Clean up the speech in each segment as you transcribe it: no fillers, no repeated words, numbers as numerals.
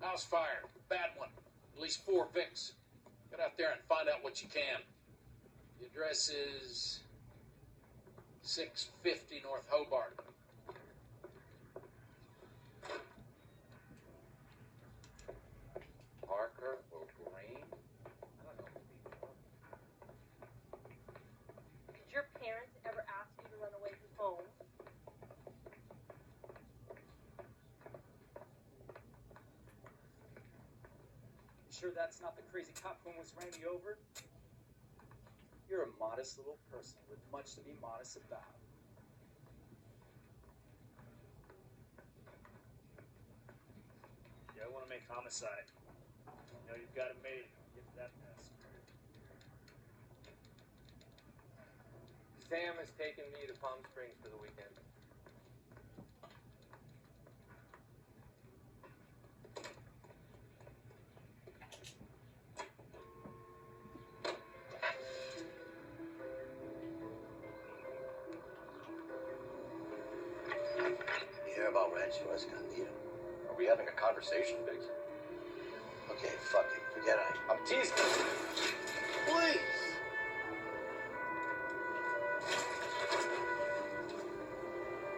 House fire. Bad one. At least 4 Vicks. Get out there and find out what you can. The address is 650 North Hobart. Parker or Green? I don't know. Did your parents ever ask you to run away from home? Sure that's not the crazy cop who almost ran me over? You're a modest little person with much to be modest about. Yeah, I want to make homicide. You know, you've got it made. Get to that mess. Sam has taken me to Palm Springs for the weekend. You hear about Rancho Escondido? Are we having a conversation, Biggs? Okay, fuck it. Forget it. I'm teasing you. Please!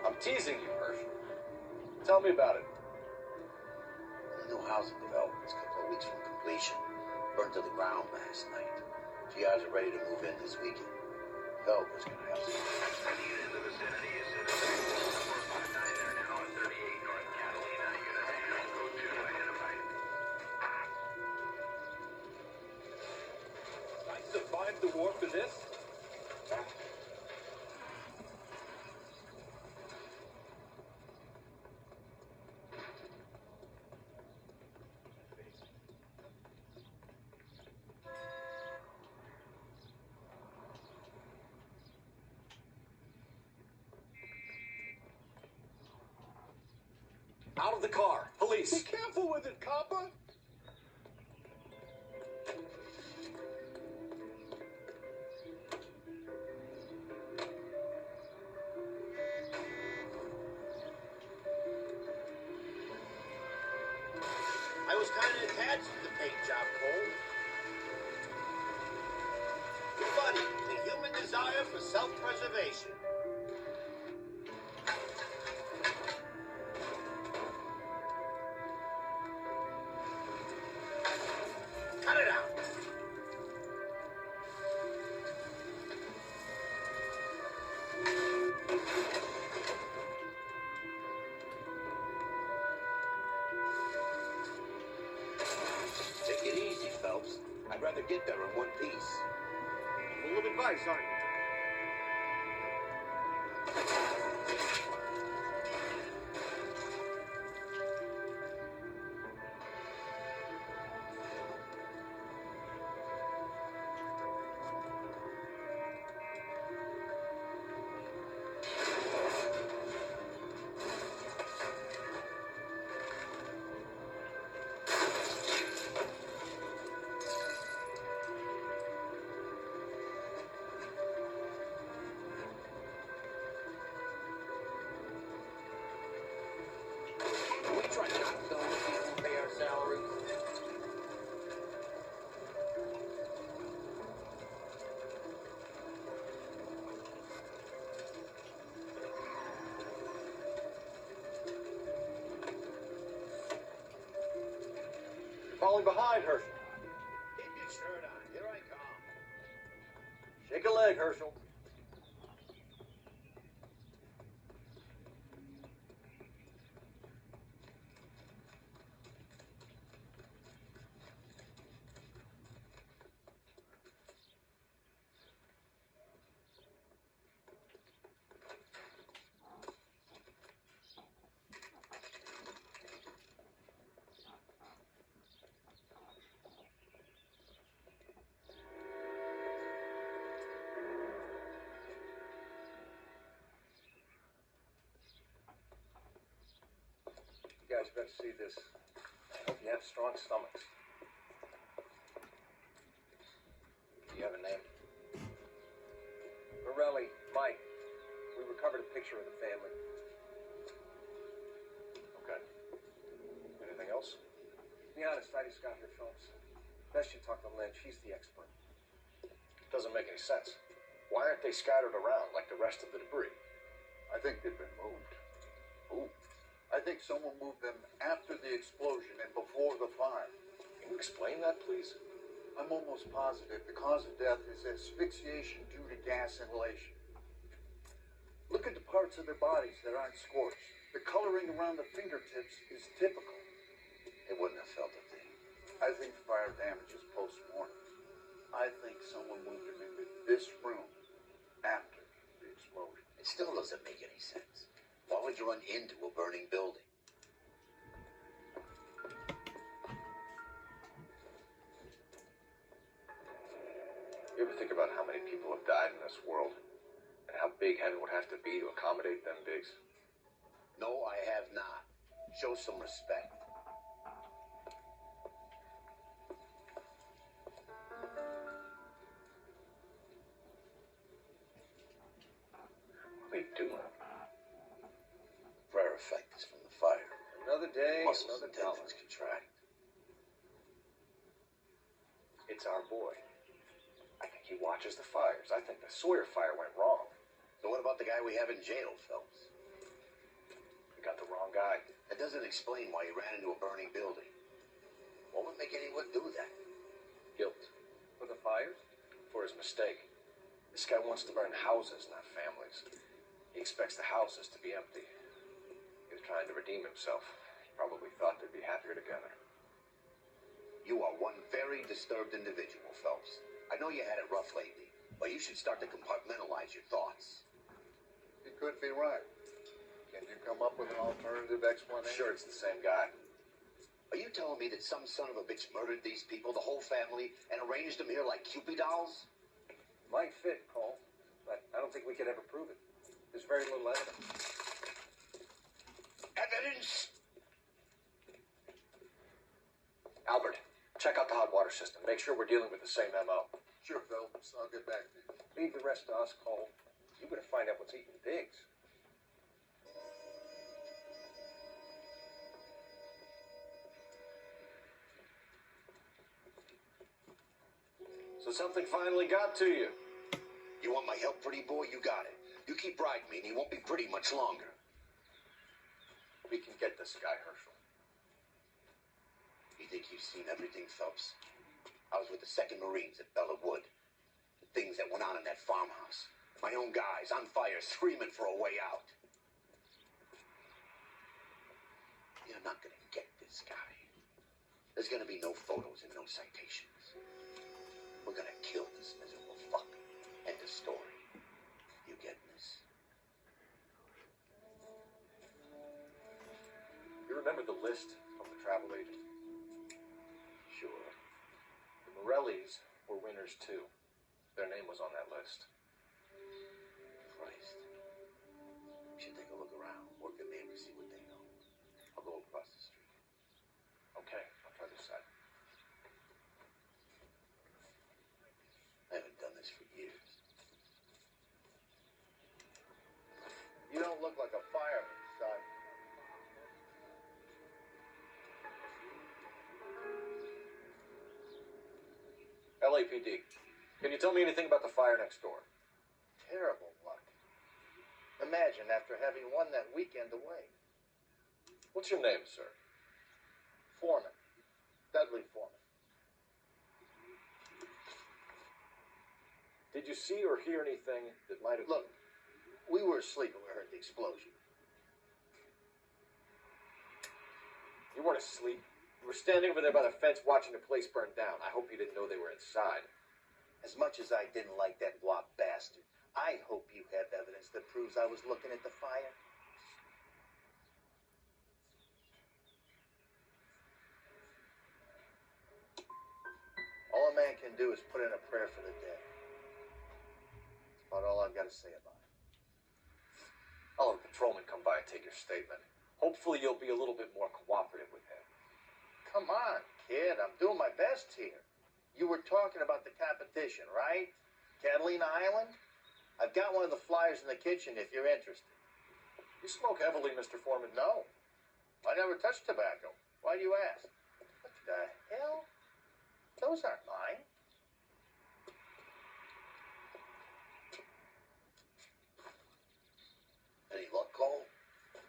I'm teasing you, Hirsch. Tell me about it. The new housing development is a couple of weeks from completion. Burned to the ground last night. GRs are ready to move in this weekend. Developers gonna have some. I survived the war for this? Out of the car. Police. Be careful with it, copper. I was kind of attached to the paint job, Cole. Buddy, the human desire for self-preservation. Cut it out. Take it easy, Phelps. I'd rather get there in one piece. Full of advice, aren't you? We try not to go to people who pay our salaries. You're falling behind, Herschel. Keep your shirt on. Here I come. Shake a leg, Herschel. You guys better see this. I hope you have strong stomachs. Do you have a name? Morelli, Mike. We recovered a picture of the family. Okay. Anything else? be honest, I just got here, Phelps. Best you talk to Lynn. She's the expert. Doesn't make any sense. Why aren't they scattered around like the rest of the debris? I think they've been moved. Who? I think someone moved them after the explosion and before the fire. Can you explain that, please? I'm almost positive the cause of death is asphyxiation due to gas inhalation. Look at the parts of their bodies that aren't scorched. The coloring around the fingertips is typical. They wouldn't have felt a thing. I think fire damage is post-mortem. I think someone moved them into this room after the explosion. It still doesn't make any sense. Why would you run into a burning building? You ever think about how many people have died in this world? And how big heaven would have to be to accommodate them bigs? No, I have not. Show some respect. What are you doing? Prayer effect is from the fire. Another day, Muscles another and dollar. tendons contract. It's our boy. I think he watches the fires. I think the Sawyer fire went wrong. So what about the guy we have in jail, Phelps? We got the wrong guy. That doesn't explain why he ran into a burning building. What would make anyone do that? Guilt. For the fires? For his mistake. This guy wants to burn houses, not families. He expects the houses to be empty. He was trying to redeem himself. He probably thought they'd be happier together. You are one very disturbed individual, Phelps. I know you had it rough lately, but you should start to compartmentalize your thoughts. He could be right. Can you come up with an alternative I'm explanation? sure it's the same guy. Are you telling me that some son of a bitch murdered these people, the whole family, and arranged them here like Cupid dolls? Might fit, Cole. But I don't think we could ever prove it. There's very little evidence. Evidence? Albert, check out the hot water system. Make sure we're dealing with the same MO. Sure, Phelps. I'll get back to you. Leave the rest to us, Cole. You better find out what's eating Biggs. So something finally got to you. You want my help, pretty boy? You got it. You keep riding me, and you won't be pretty much longer. We can get this guy, Herschel. You think you've seen everything, Phelps? I was with the 2nd Marines at Bella Wood. The things that went on in that farmhouse. My own guys on fire, screaming for a way out. You're not gonna get this guy. There's gonna be no photos and no citations. We're gonna kill this miserable fuck. End of story. You getting this? You remember the list from the travel agent? Sure. The Morellis were winners too. Their name was on that list. Christ. We should take a look around. Work the neighbors, see what they know. I'll go across the street. Okay, I'll try this side. I haven't done this for years. You don't look like a fireman, son. LAPD. Can you tell me anything about the fire next door? Terrible luck. Imagine after having won that weekend away. What's your name, sir? Foreman. Dudley Foreman. Did you see or hear anything that might have... Look, we were asleep when we heard the explosion. You weren't asleep. You were standing over there by the fence watching the place burn down. I hope you didn't know they were inside. As much as I didn't like that wop bastard, I hope you have evidence that proves I was looking at the fire. All a man can do is put in a prayer for the dead. That's about all I've got to say about it. I'll have a patrolman come by and take your statement. Hopefully you'll be a little bit more cooperative with him. Come on, kid. I'm doing my best here. You were talking about the competition, right? Catalina Island? I've got one of the flyers in the kitchen if you're interested. You smoke heavily, Mr. Foreman. No. I never touched tobacco. Why do you ask? What the the hell? Those aren't mine. Any luck, Cole?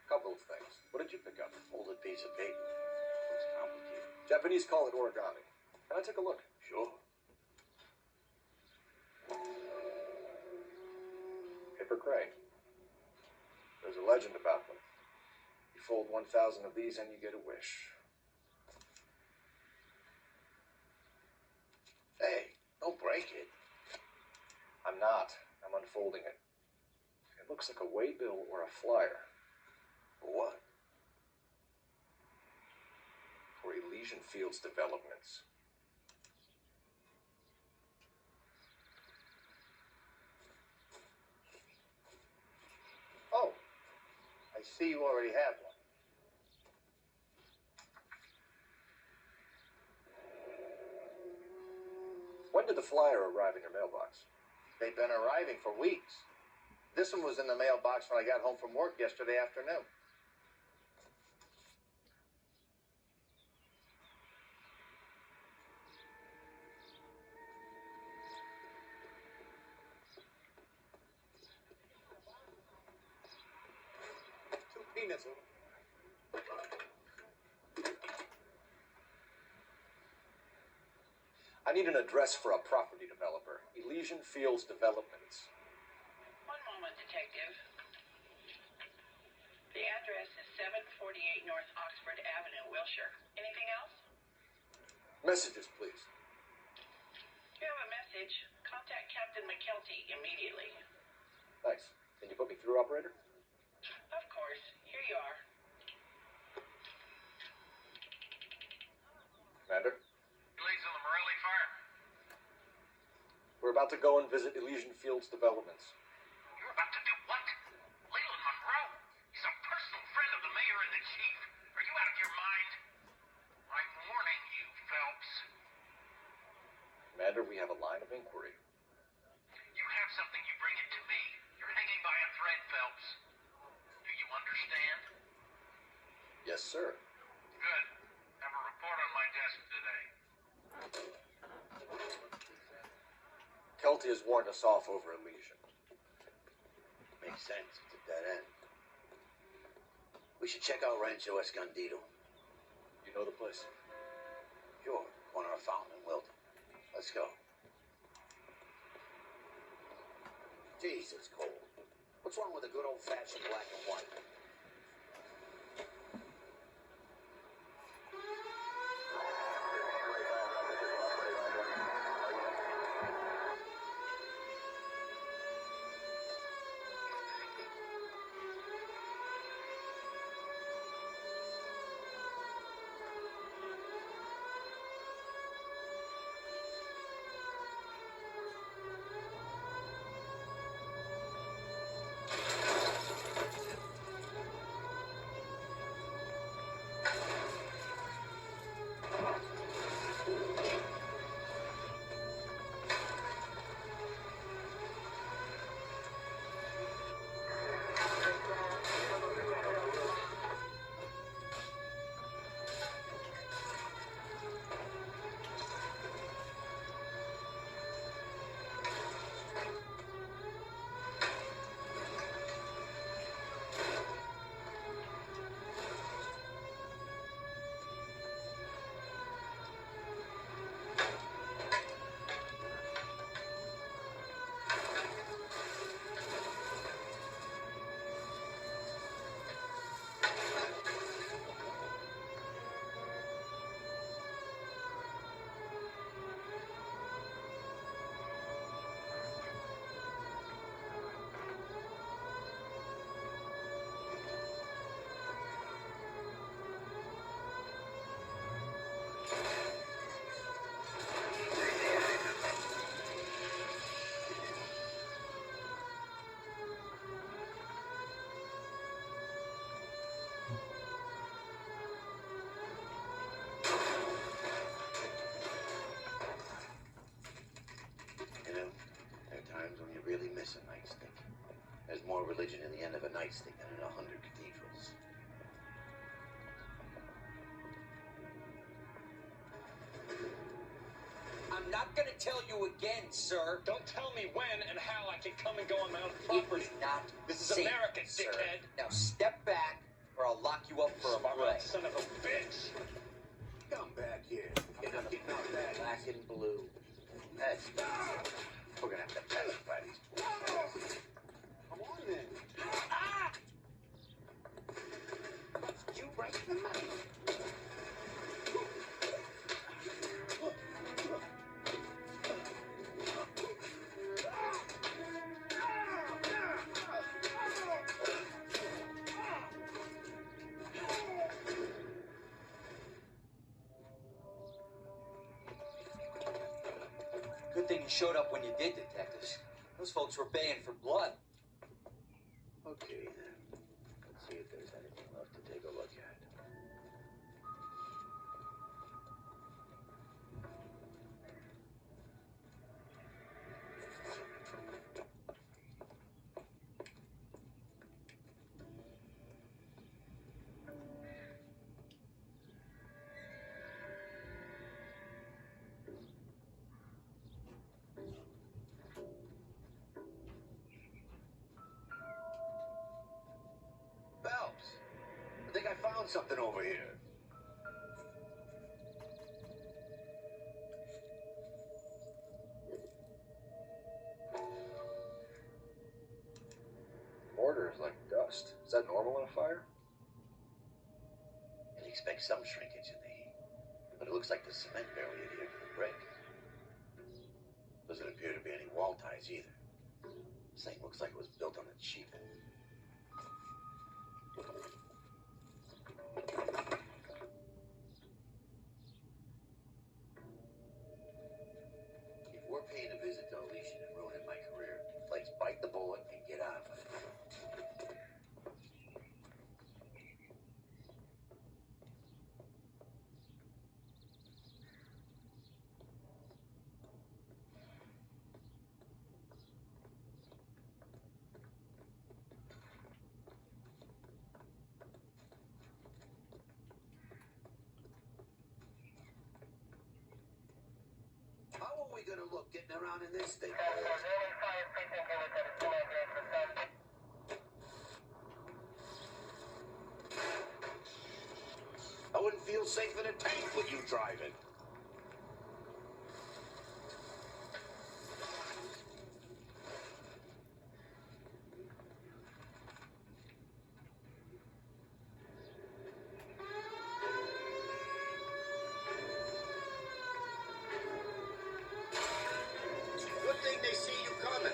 Couple of things. What did you pick up? Folded piece of paper. Looks complicated. Japanese call it origami. Can I take a look? Sure. Paper crane. There's a legend about them. You fold 1,000 of these and you get a wish. Hey, don't break it. I'm not. I'm unfolding it. It looks like a waybill or a flyer. For what? For Elysian Fields Developments. Oh, I see you already have one. When did the flyer arrive in your mailbox? They've been arriving for weeks. This one was in the mailbox when I got home from work yesterday afternoon. Two peanuts. I need an address for a property developer. Elysian Fields Developments. One moment, Detective. The address is 748 North Oxford Avenue, Wilshire. Anything else? Messages, please. You have a message. Contact Captain McKelty immediately. Thanks. Can you put me through, operator? Of course. Here you are. Commander? Police on the Morelli farm. We're about to go and visit Elysian Fields Developments. You're about to do what? Leland Monroe? He's a personal friend of the mayor and the chief. Are you out of your mind? I'm warning you, Phelps. Commander, we have a line of inquiry. You have something, you bring it to me. You're hanging by a thread, Phelps. Do you understand? Yes, sir. Good. Have a report on my desk today. Kelty has warned us off over Elysian. Makes sense. It's a dead end. We should check out Rancho Escondido. You know the place? Sure. Corner of Fountain and Wilton. Let's go. Jesus, Cole. What's wrong with a good old-fashioned black and white? Really miss a nightstick. There's more religion in the end of a nightstick than in 100 cathedrals. not gonna tell you again, sir. Don't tell me when and how I can come and go on my own property. It is not This is safe, America, sir. dickhead. Now step back, or I'll lock you up for a Smart break. son of a bitch. Come back here. You're not getting out that black and blue. That's we're gonna have to pacify these boys. Come on then. Ah! Must you break the money? Good thing you showed up when you did, detectives. Those folks were baying for blood. Okay, then. Let's see if there's anything left to take a look at. Phelps, I think I found something over here. Mortar is like dust. Is that normal in a fire? You'd expect some shrinkage in the heat, but it looks like the cement barely adhered to the brick. Doesn't appear to be any wall ties either. This thing looks like it was built on a cheap. If we're paying a visit to Elysian and ruining my career, let's bite the bullet and get on with it. How are we gonna look getting around in this thing? I wouldn't feel safe in a tank with you driving. Good thing they see you coming.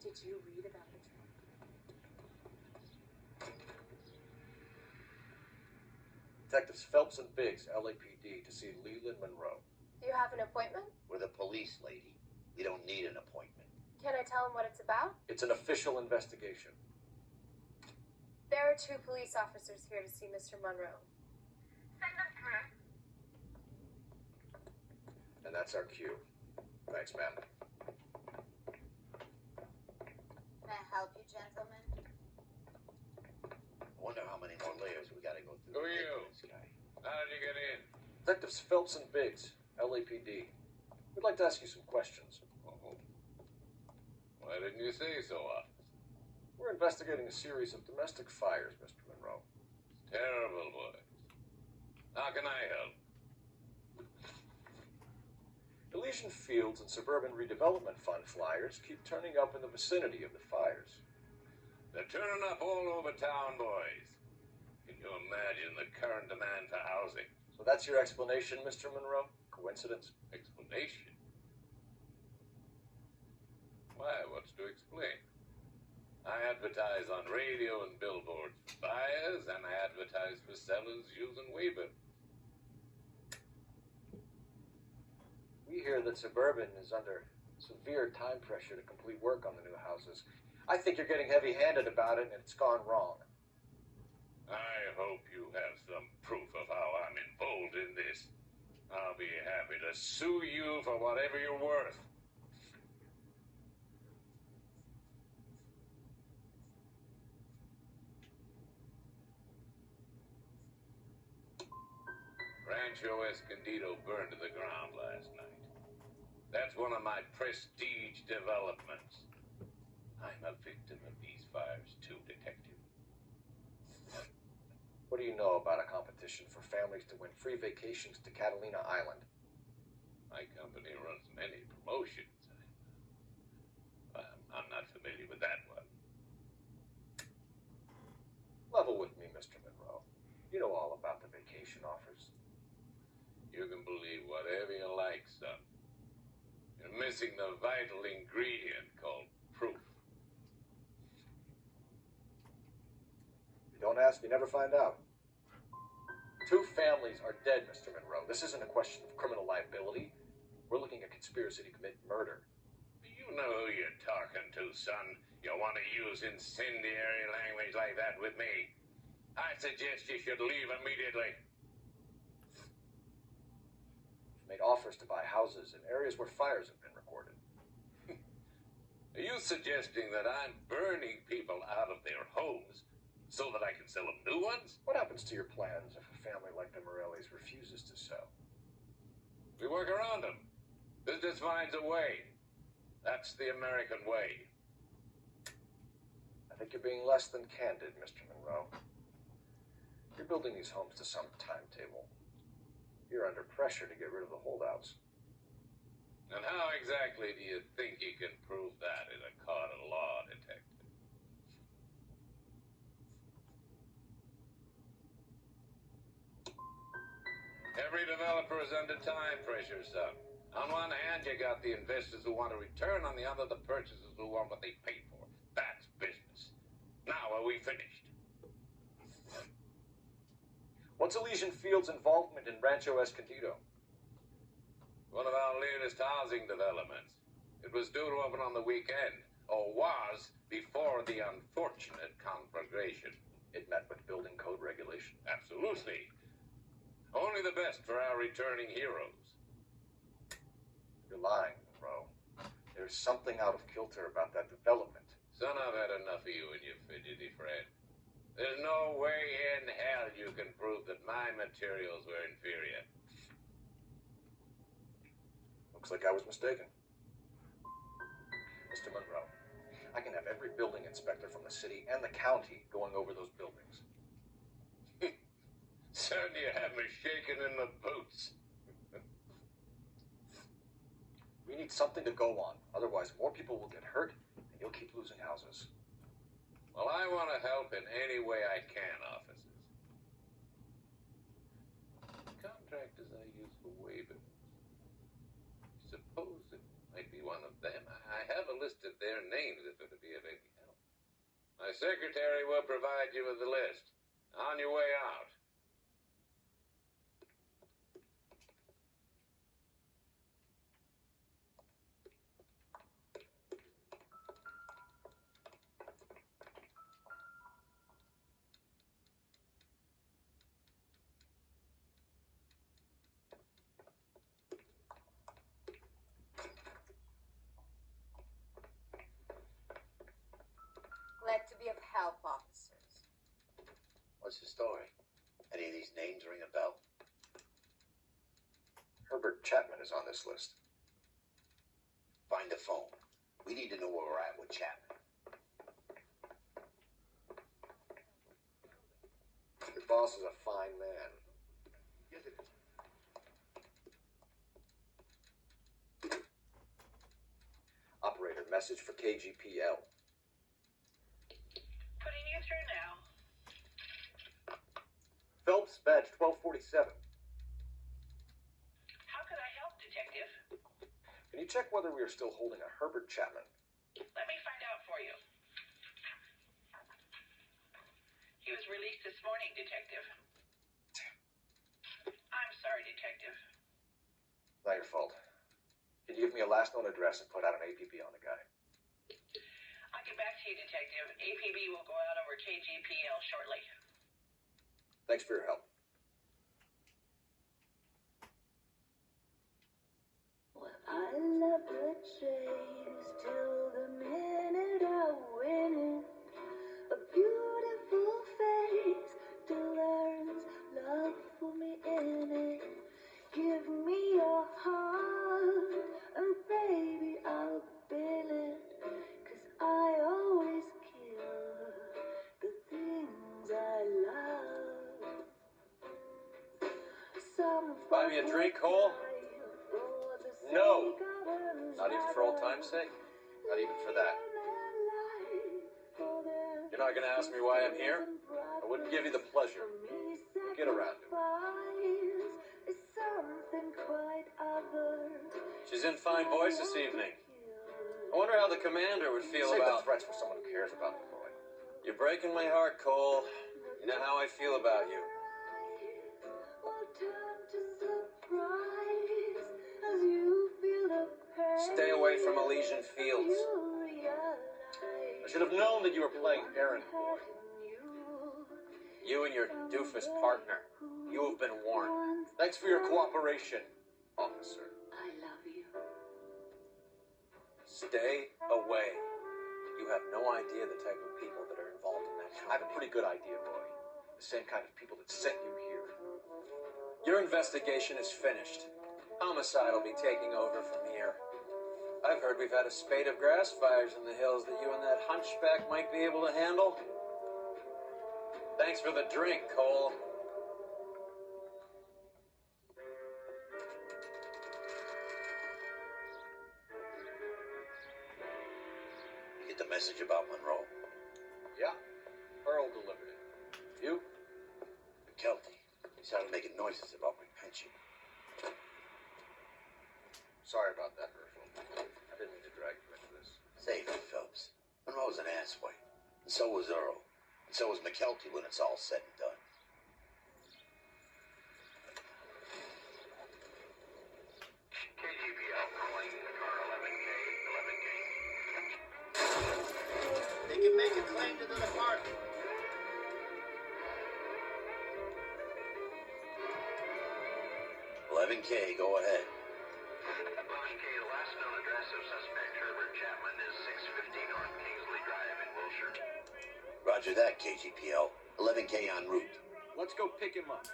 Did you read about the trip? Detectives Phelps and Biggs, LAPD, to see Leland Monroe. Do you have an appointment? We're the police, lady. We don't need an appointment. Can I tell him what it's about? It's an official investigation. There are 2 police officers here to see Mr. Monroe. Send them through. And that's our cue. Thanks, ma'am. May I help you, gentlemen? I wonder how many more layers we gotta go through. Who are to get you? to this guy. How did you get in? Detectives Phelps and Biggs, LAPD. We'd like to ask you some questions. Oh. Why didn't you say so, officer? We're investigating a series of domestic fires, Mr. Monroe. Terrible, boys. How can I help? Elysian Fields and Suburban Redevelopment Fund flyers keep turning up in the vicinity of the fires. They're turning up all over town, boys. Can you imagine the current demand for housing? So that's your explanation, Mr. Monroe? Coincidence? Explanation? Why, what's to explain? I advertise on radio and billboards for buyers, and I advertise for sellers using waybills. We hear that Suburban is under severe time pressure to complete work on the new houses. I think you're getting heavy-handed about it, and it's gone wrong. I hope you have some proof of how I'm involved in this. I'll be happy to sue you for whatever you're worth. Rancho Escondido burned to the ground last night. That's one of my prestige developments. I'm a victim of these fires too, Detective. What do you know about a competition for families to win free vacations to Catalina Island? My company runs many promotions. I'm not familiar with that one. Level with me, Mr. Monroe. You know all about the vacation offers. You can believe whatever you like, son. You're missing the vital ingredient called proof. You don't ask, you never find out. 2 families are dead, Mr. Monroe. This isn't a question of criminal liability. We're looking at conspiracy to commit murder. You know who you're talking to, son. You want to use incendiary language like that with me? I suggest you should leave immediately. We've made offers to buy houses in areas where fires have been recorded. Are you suggesting that I'm burning people out of their homes so that I can sell them new ones? What happens to your plans if a family like the Morellis refuses to sell? We work around them. Business finds a way. That's the American way. I think you're being less than candid, Mr. Monroe. You're building these homes to some timetable. You're under pressure to get rid of the holdouts. And how exactly do you think you can prove that in a court of law, Detective? Every developer is under time pressure, son. On one hand, you got the investors who want a return. On the other, the purchasers who want what they paid for. That's business. Now, are we finished? What's Elysian Fields' involvement in Rancho Escondido? One of our latest housing developments. It was due to open on the weekend, or was before the unfortunate conflagration. It met with building code regulation. Absolutely. Only the best for our returning heroes. You're lying, Monroe. There's something out of kilter about that development. Son, I've had enough of you and your fidgety friend. There's no way in hell you can prove that my materials were inferior. Looks like I was mistaken. Mr. Monroe, I can have every building inspector from the city and the county going over those buildings. Son, you have me shaking in the boots. We need something to go on. Otherwise, more people will get hurt, and you'll keep losing houses. Well, I want to help in any way I can, officers. The contractors I use for waybills. Suppose it might be one of them. I have a list of their names if it would be of any help. My secretary will provide you with the list. On your way out. Glad to be of help, officers. What's the story? Any of these names ring a bell? Herbert Chapman is on this list. Find the phone. We need to know where we're at with Chapman. Your boss is a fine man. Yes, it is. Operator, message for KGPL. Putting you through now. Phelps, badge 1247. How could I help, Detective? Can you check whether we are still holding a Herbert Chapman? Let me find out for you. He was released this morning, Detective. I'm sorry, Detective. Not your fault. Can you give me a last known address and put out an APB on the guy? I'll get back to you, Detective. APB will go out over KGPL shortly. Thanks for your help. Well, I love the chase till the minute I win it. A beautiful face still earns love for me in it. Give me your heart and baby I'll bill it. 'Cause I always kill the things I love. Some Buy me a drink, Cole? No. Not even for old time's sake? Not even for that. You're not going to ask me why I'm here? I wouldn't give you the pleasure. We'll get around to it. She's in fine voice this evening. I wonder how the commander would feel about... Save the threats for someone who cares about me, boy. You're breaking my heart, Cole. You know how I feel about you. Stay away from Elysian Fields. I should have known that you were playing errand boy. You and your doofus partner. You have been warned. Thanks for your cooperation, officer. I love you. Stay away. You have no idea the type of people that are involved in that company. I have a pretty good idea, boy. The same kind of people that sent you here. Your investigation is finished. Homicide will be taking over from here. I've heard we've had a spate of grass fires in the hills that you and that hunchback might be able to handle. Thanks for the drink, Cole. You get the message about Monroe? Yeah. Earl delivered it. You? McKelty. He started making noises about my pension. Sorry about that, Herschel. I didn't mean to drag you into this. Save it, Phelps. Monroe's an asswipe. And so was Earl. And so was McKelty when it's all said and done. KGPL calling car 11K. They can make a claim to the department. $11K, go ahead. 11K, the last known address of suspect Herbert Chapman is 650 North Kingsley Drive in Wilshire. Roger that, KGPL. 11K en route. Let's go pick him up.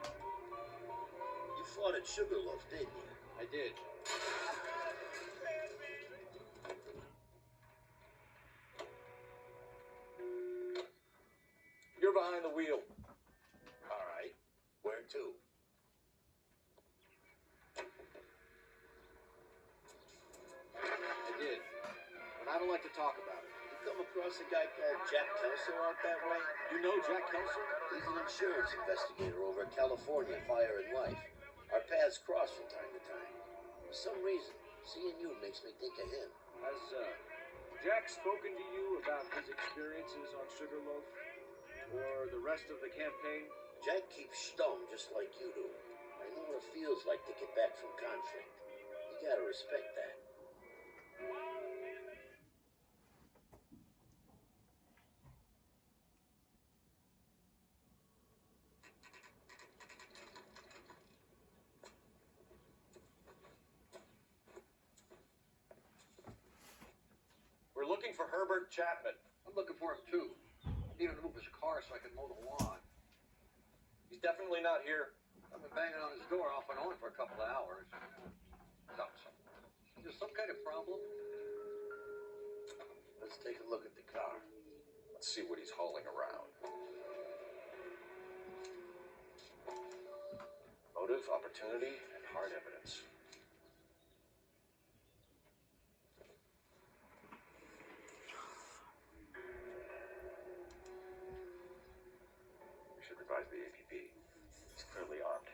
You fought at Sugarloaf, didn't you? I did. You're behind the wheel. All right. Where to? I did. But I don't like to talk about it. You come across a guy called Jack Kelso out that way? You know Jack Kelso? He's an insurance investigator over at California Fire and Life. Our paths cross from time to time. For some reason, seeing you makes me think of him. Has Jack spoken to you about his experiences on Sugarloaf? Or the rest of the campaign? Jack keeps stum just like you do. I know what it feels like to get back from conflict. You gotta respect that. We're looking for Herbert Chapman. I'm looking for him too. I need him to move his car so I can mow the lawn. He's definitely not here. I've been banging on his door off and on for a couple of hours. No, just there some kind of problem? Let's take a look at the car. Let's see what he's hauling around. Motive, opportunity, and hard evidence. We should revise the APB. He's clearly armed.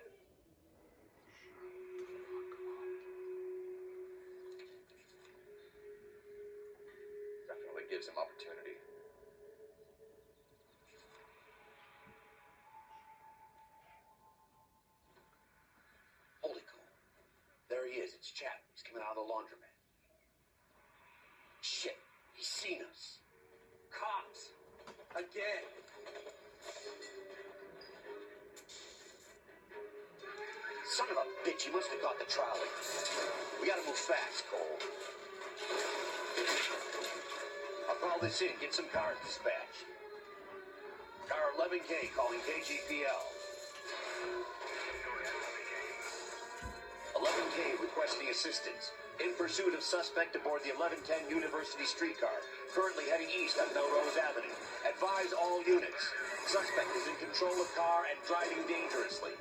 Definitely gives him opportunity. Holy cow. There he is. It's Chap. He's coming out of the laundromat. Shit. He's seen us. Cops. Again. Son of a bitch. He must have caught the trolley. We gotta move fast, Cole. I'll call this in. Get some cars dispatched. Car 11K calling KGPL. 11K requesting assistance. In pursuit of suspect aboard the 1110 University streetcar. Currently heading east on Melrose Avenue. Advise all units. Suspect is in control of car and driving dangerously.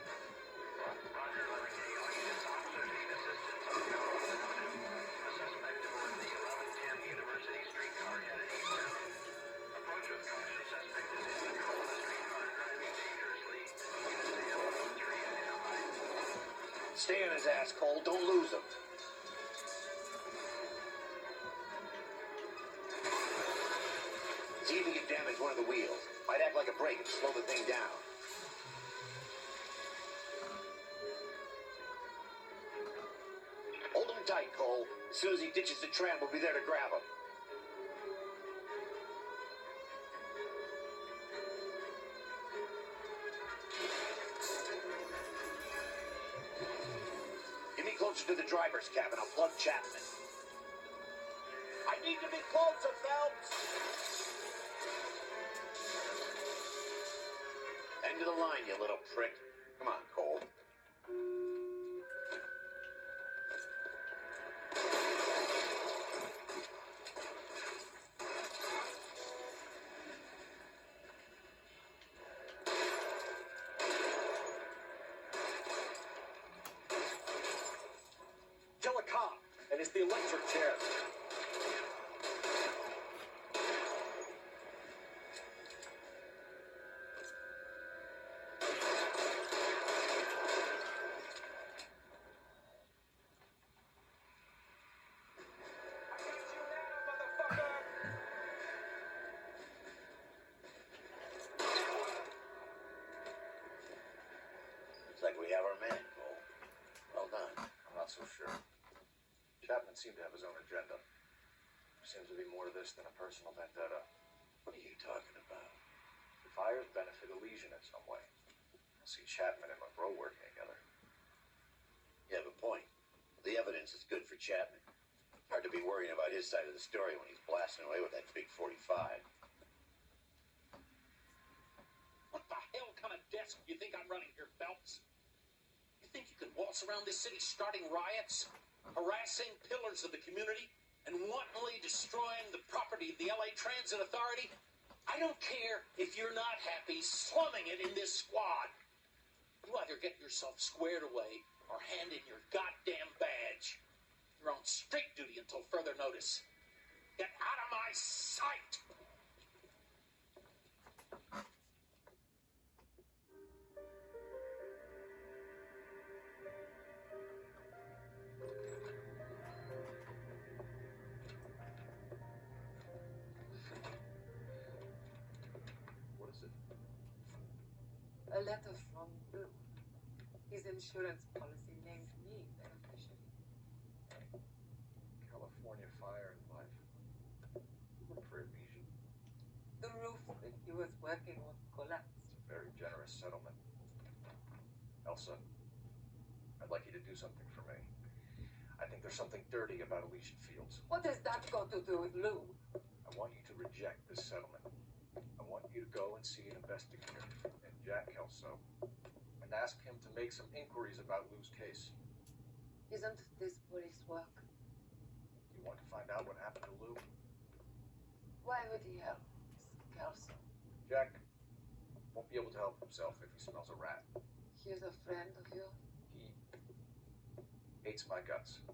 Stay on his ass, Cole. Don't lose him. See if he can damage one of the wheels. Might act like a brake and slow the thing down. Hold him tight, Cole. As soon as he ditches the tram, we'll be there to grab him. Get me closer to the driver's cabin. I'll plug Chapman. I need to be closer, Phelps. End of the line, you little prick. Come on, Cole. Tell a cop, and it's the electric chair. Looks like we have our man, Cole. Well done. I'm not so sure. Chapman seemed to have his own agenda. There seems to be more to this than a personal vendetta. What are you talking about? The fires benefit Elysian in some way. I see Chapman and Monroe working together. You have a point. The evidence is good for Chapman. Hard to be worrying about his side of the story when he's blasting away with that big 45. What the hell kind of desk do you think I'm running here, Phelps? You think you can waltz around this city starting riots, harassing pillars of the community, and wantonly destroying the property of the LA Transit Authority? I don't care if you're not happy slumming it in this squad. You either get yourself squared away or hand in your goddamn badge. You're on street duty until further notice. Get out of my sight! What is it? A letter from Lou. His insurance policy named me beneficiary. California Fire and Life. Work for Elysian. The roof that he was working on collapsed. Very generous settlement. Elsa, I'd like you to do something for me. I think there's something dirty about Elysian Fields. What has that got to do with Lou? I want you to reject this settlement. I want you to go and see an investigator, and Jack Kelso, and ask him to make some inquiries about Lou's case. Isn't this police work? Want to find out what happened to Lou? Why would he help? It's Arson. Jack won't be able to help himself if he smells a rat. He's a friend of yours? He hates my guts.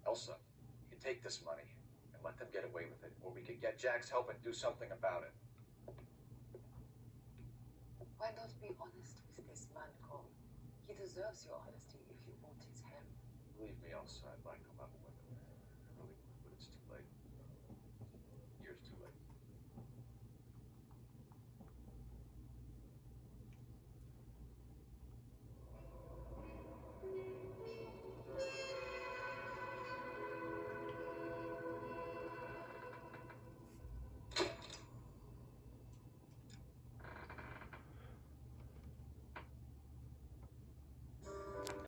Elsa, you can take this money and let them get away with it, or we could get Jack's help and do something about it. Why not be honest with this man, Cole? He deserves your honesty if you want his help. Believe me, Elsa, I'd like to level with him.